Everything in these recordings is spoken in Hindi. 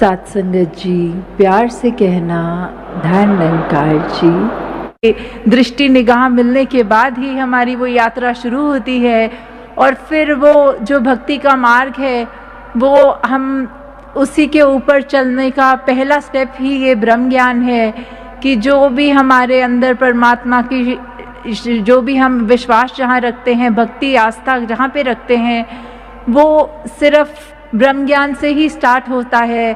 साथ संगत जी, प्यार से कहना धन निरंकार जी। दृष्टि निगाह मिलने के बाद ही हमारी वो यात्रा शुरू होती है और फिर वो जो भक्ति का मार्ग है वो हम उसी के ऊपर चलने का पहला स्टेप ही ये ब्रह्म ज्ञान है कि जो भी हमारे अंदर परमात्मा की जो भी हम विश्वास जहाँ रखते हैं, भक्ति आस्था जहाँ पे रखते हैं, वो सिर्फ ब्रह्म ज्ञान से ही स्टार्ट होता है।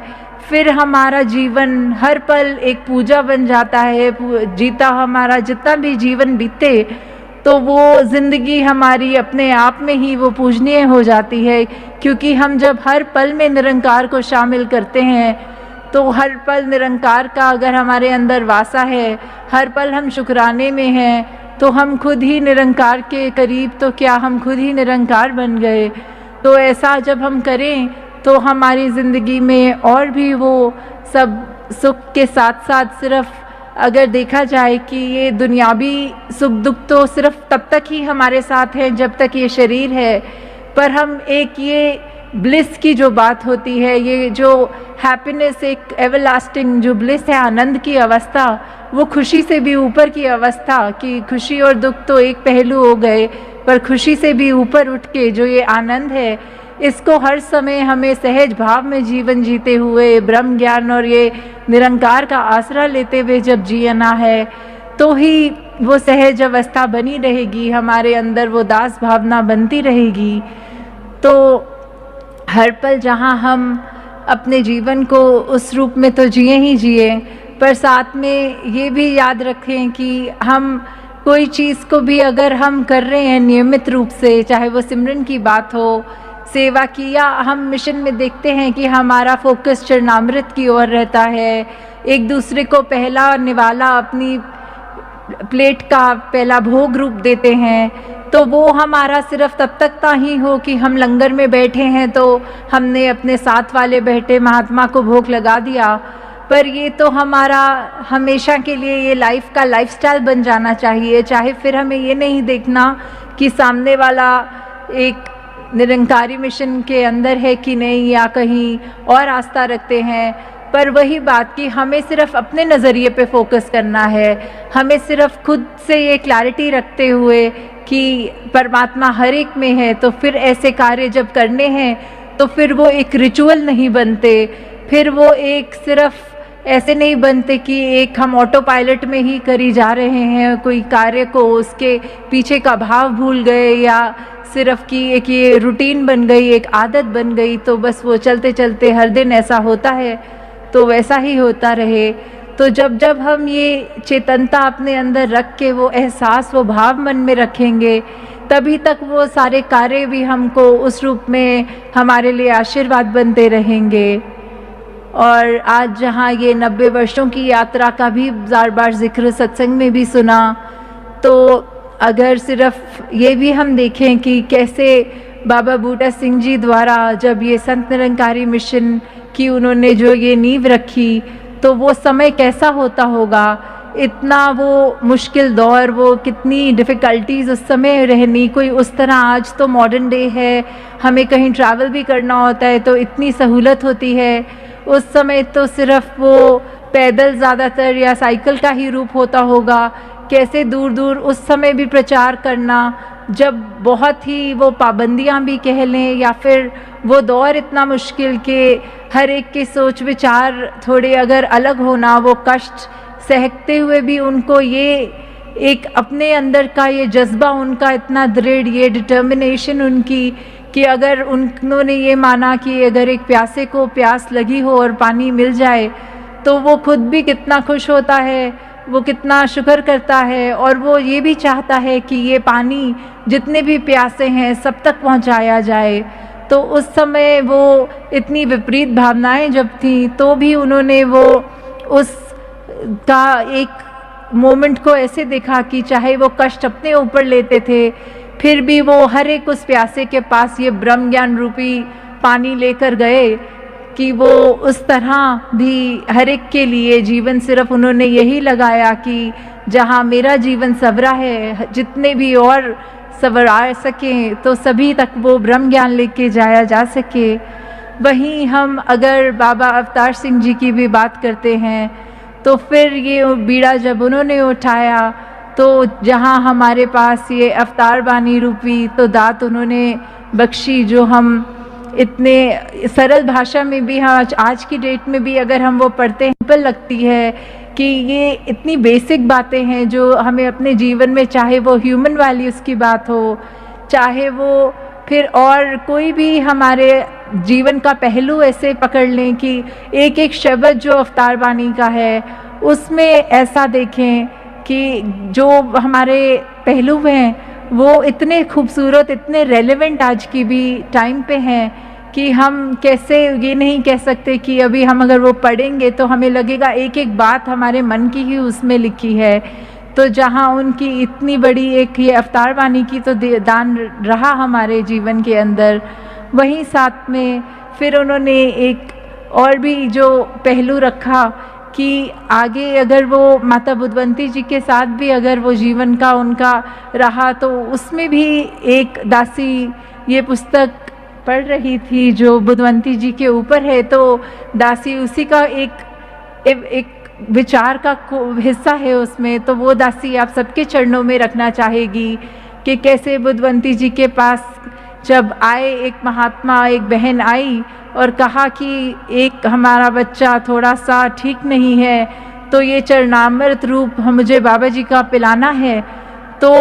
फिर हमारा जीवन हर पल एक पूजा बन जाता है। जीता हमारा जितना भी जीवन बीते तो वो ज़िंदगी हमारी अपने आप में ही वो पूजनीय हो जाती है, क्योंकि हम जब हर पल में निरंकार को शामिल करते हैं तो हर पल निरंकार का अगर हमारे अंदर वासा है, हर पल हम शुक्राने में हैं, तो हम खुद ही निरंकार के करीब, तो क्या हम खुद ही निरंकार बन गए। तो ऐसा जब हम करें तो हमारी ज़िंदगी में और भी वो सब सुख के साथ साथ सिर्फ अगर देखा जाए कि ये दुनियावी सुख दुख तो सिर्फ तब तक ही हमारे साथ है जब तक ये शरीर है, पर हम एक ये ब्लिस की जो बात होती है, ये जो हैप्पीनेस, एक एवरलास्टिंग जो ब्लिस है, आनंद की अवस्था, वो खुशी से भी ऊपर की अवस्था कि खुशी और दुख तो एक पहलू हो गए, पर खुशी से भी ऊपर उठ के जो ये आनंद है, इसको हर समय हमें सहज भाव में जीवन जीते हुए ब्रह्म ज्ञान और ये निरंकार का आसरा लेते हुए जब जीना है तो ही वो सहज अवस्था बनी रहेगी, हमारे अंदर वो दास भावना बनती रहेगी। तो हर पल जहाँ हम अपने जीवन को उस रूप में तो जिए ही जिए, पर साथ में ये भी याद रखें कि हम कोई चीज़ को भी अगर हम कर रहे हैं नियमित रूप से, चाहे वो सिमरन की बात हो, सेवा की, या हम मिशन में देखते हैं कि हमारा फोकस चरणामृत की ओर रहता है, एक दूसरे को पहला निवाला अपनी प्लेट का पहला भोग रूप देते हैं, तो वो हमारा सिर्फ तब तक ही हो कि हम लंगर में बैठे हैं तो हमने अपने साथ वाले बैठे महात्मा को भोग लगा दिया, पर ये तो हमारा हमेशा के लिए ये लाइफ का लाइफस्टाइल बन जाना चाहिए। चाहे फिर हमें ये नहीं देखना कि सामने वाला एक निरंकारी मिशन के अंदर है कि नहीं या कहीं और आस्था रखते हैं, पर वही बात कि हमें सिर्फ अपने नज़रिए पे फोकस करना है, हमें सिर्फ खुद से ये क्लैरिटी रखते हुए कि परमात्मा हर एक में है, तो फिर ऐसे कार्य जब करने हैं तो फिर वो एक रिचुअल नहीं बनते, फिर वो एक सिर्फ ऐसे नहीं बनते कि एक हम ऑटो पायलट में ही करी जा रहे हैं कोई कार्य को, उसके पीछे का भाव भूल गए, या सिर्फ कि एक ये रूटीन बन गई, एक आदत बन गई, तो बस वो चलते चलते हर दिन ऐसा होता है तो वैसा ही होता रहे। तो जब जब हम ये चेतनता अपने अंदर रख के वो एहसास, वो भाव मन में रखेंगे, तभी तक वो सारे कार्य भी हमको उस रूप में हमारे लिए आशीर्वाद बनते रहेंगे। और आज जहाँ ये 90 वर्षों की यात्रा का भी बार बार जिक्र सत्संग में भी सुना, तो अगर सिर्फ ये भी हम देखें कि कैसे बाबा बूटा सिंह जी द्वारा जब ये संत निरंकारी मिशन की उन्होंने जो ये नींव रखी, तो वो समय कैसा होता होगा, इतना वो मुश्किल दौर, वो कितनी डिफ़िकल्टीज़ उस समय रहनी, कोई उस तरह आज तो मॉडर्न डे है, हमें कहीं ट्रैवल भी करना होता है तो इतनी सहूलत होती है, उस समय तो सिर्फ वो पैदल ज़्यादातर या साइकिल का ही रूप होता होगा। कैसे दूर दूर उस समय भी प्रचार करना, जब बहुत ही वो पाबंदियां भी कह लें, या फिर वो दौर इतना मुश्किल कि हर एक के सोच विचार थोड़े अगर अलग होना, वो कष्ट सहते हुए भी उनको ये एक अपने अंदर का ये जज्बा उनका इतना दृढ़, ये डिटर्मिनेशन उनकी कि अगर उन्होंने ये माना कि अगर एक प्यासे को प्यास लगी हो और पानी मिल जाए तो वो खुद भी कितना खुश होता है, वो कितना शुक्र करता है, और वो ये भी चाहता है कि ये पानी जितने भी प्यासे हैं सब तक पहुंचाया जाए। तो उस समय वो इतनी विपरीत भावनाएं जब थी तो भी उन्होंने वो उस का एक मोमेंट को ऐसे देखा कि चाहे वो कष्ट अपने ऊपर लेते थे, फिर भी वो हर एक उस प्यासे के पास ये ब्रह्म ज्ञान रूपी पानी लेकर गए कि वो उस तरह भी हर एक के लिए जीवन सिर्फ उन्होंने यही लगाया कि जहाँ मेरा जीवन संवरा है, जितने भी और संवरा सकें तो सभी तक वो ब्रह्म ज्ञान लेके जाया जा सके। वहीं हम अगर बाबा अवतार सिंह जी की भी बात करते हैं तो फिर ये बीड़ा जब उन्होंने उठाया तो जहाँ हमारे पास ये अवतार बानी रूपी तो दात उन्होंने बख्शी, जो हम इतने सरल भाषा में भी आज की डेट में भी अगर हम वो पढ़ते हैं सिंपल लगती है कि ये इतनी बेसिक बातें हैं जो हमें अपने जीवन में, चाहे वो ह्यूमन वैल्यूज़ की बात हो, चाहे वो फिर और कोई भी हमारे जीवन का पहलू ऐसे पकड़ लें कि एक एक शब्द जो अवतार बानी का है उसमें ऐसा देखें कि जो हमारे पहलू हैं वो इतने खूबसूरत, इतने रेलेवेंट आज की भी टाइम पे हैं कि हम कैसे ये नहीं कह सकते कि अभी हम अगर वो पढ़ेंगे तो हमें लगेगा एक एक बात हमारे मन की ही उसमें लिखी है। तो जहाँ उनकी इतनी बड़ी एक ये अवतार वाणी की तो दान रहा हमारे जीवन के अंदर, वहीं साथ में फिर उन्होंने एक और भी जो पहलू रखा कि आगे अगर वो माता बुद्धवंती जी के साथ भी अगर वो जीवन का उनका रहा तो उसमें भी एक दासी ये पुस्तक पढ़ रही थी जो बुद्धवंती जी के ऊपर है, तो दासी उसी का एक विचार का हिस्सा है उसमें। तो वो दासी आप सबके चरणों में रखना चाहेगी कि कैसे बुद्धवंती जी के पास जब आए एक महात्मा, एक बहन आई और कहा कि एक हमारा बच्चा थोड़ा सा ठीक नहीं है तो ये चरणामृत रूप मुझे बाबा जी का पिलाना है। तो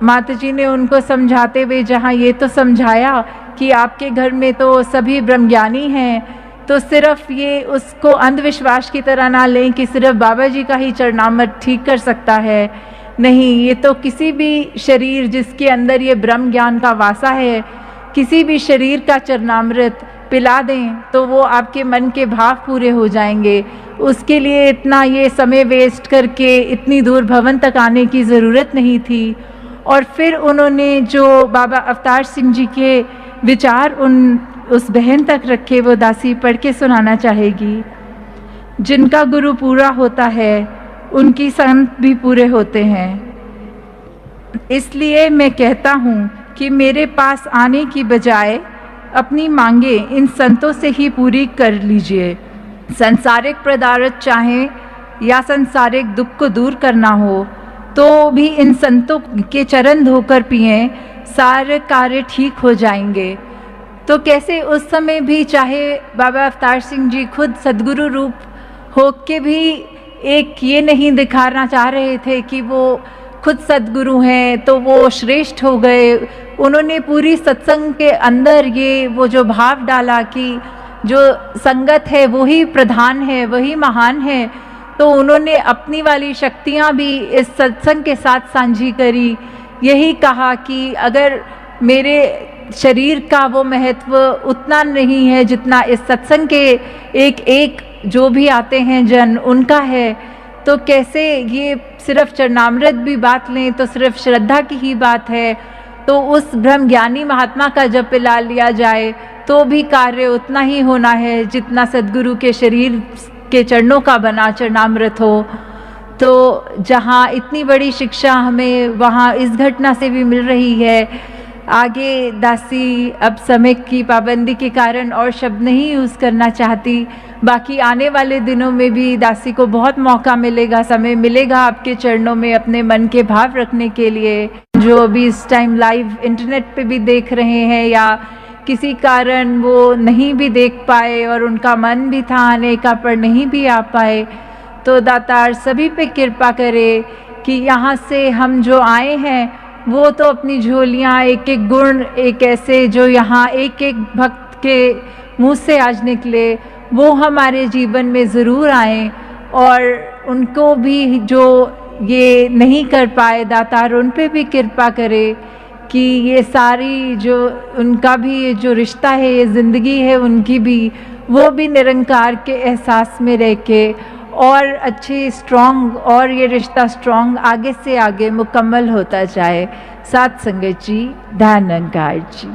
माता जी ने उनको समझाते हुए जहाँ ये तो समझाया कि आपके घर में तो सभी ब्रह्मज्ञानी हैं, तो सिर्फ ये उसको अंधविश्वास की तरह ना लें कि सिर्फ बाबा जी का ही चरणामृत ठीक कर सकता है। नहीं, ये तो किसी भी शरीर जिसके अंदर ये ब्रह्म ज्ञान का वासा है, किसी भी शरीर का चरणामृत पिला दें तो वो आपके मन के भाव पूरे हो जाएंगे। उसके लिए इतना ये समय वेस्ट करके इतनी दूर भवन तक आने की ज़रूरत नहीं थी। और फिर उन्होंने जो बाबा अवतार सिंह जी के विचार उस बहन तक रखे, वो दासी पढ़ के सुनाना चाहेगी। जिनका गुरु पूरा होता है उनकी संत भी पूरे होते हैं, इसलिए मैं कहता हूँ कि मेरे पास आने की बजाय अपनी मांगे इन संतों से ही पूरी कर लीजिए। संसारिक पदार्थ चाहें या संसारिक दुख को दूर करना हो तो भी इन संतों के चरण धोकर पिएं, सारे कार्य ठीक हो जाएंगे। तो कैसे उस समय भी चाहे बाबा अवतार सिंह जी खुद सद्गुरु रूप हो के भी एक ये नहीं दिखाना चाह रहे थे कि वो खुद सद्गुरु हैं तो वो श्रेष्ठ हो गए। उन्होंने पूरी सत्संग के अंदर ये वो जो भाव डाला कि जो संगत है वही प्रधान है, वही महान है। तो उन्होंने अपनी वाली शक्तियाँ भी इस सत्संग के साथ साझी करी। यही कहा कि अगर मेरे शरीर का वो महत्व उतना नहीं है जितना इस सत्संग के एक एक जो भी आते हैं जन उनका है, तो कैसे ये सिर्फ चरणामृत भी बात लें तो सिर्फ श्रद्धा की ही बात है। तो उस ब्रह्मज्ञानी महात्मा का जब पिला लिया जाए तो भी कार्य उतना ही होना है जितना सद्गुरु के शरीर के चरणों का बना चरणामृत हो। तो जहाँ इतनी बड़ी शिक्षा हमें वहाँ इस घटना से भी मिल रही है। आगे दासी अब समय की पाबंदी के कारण और शब्द नहीं यूज़ करना चाहती, बाकी आने वाले दिनों में भी दासी को बहुत मौका मिलेगा, समय मिलेगा आपके चरणों में अपने मन के भाव रखने के लिए। जो अभी इस टाइम लाइव इंटरनेट पे भी देख रहे हैं या किसी कारण वो नहीं भी देख पाए और उनका मन भी था आने का पर नहीं भी आ पाए, तो दातार सभी पे कृपा करे कि यहाँ से हम जो आए हैं वो तो अपनी झोलियाँ एक एक गुण एक ऐसे जो यहाँ एक एक भक्त के मुँह से आज निकले वो हमारे जीवन में ज़रूर आए। और उनको भी जो ये नहीं कर पाए दातार उन पे भी कृपा करे कि ये सारी जो उनका भी ये जो रिश्ता है, ये ज़िंदगी है उनकी भी, वो भी निरंकार के एहसास में रह के और अच्छी स्ट्रॉन्ग और ये रिश्ता स्ट्रॉन्ग आगे से आगे मुकम्मल होता जाए। साथ संगत जी, ध्यान निरंकार जी।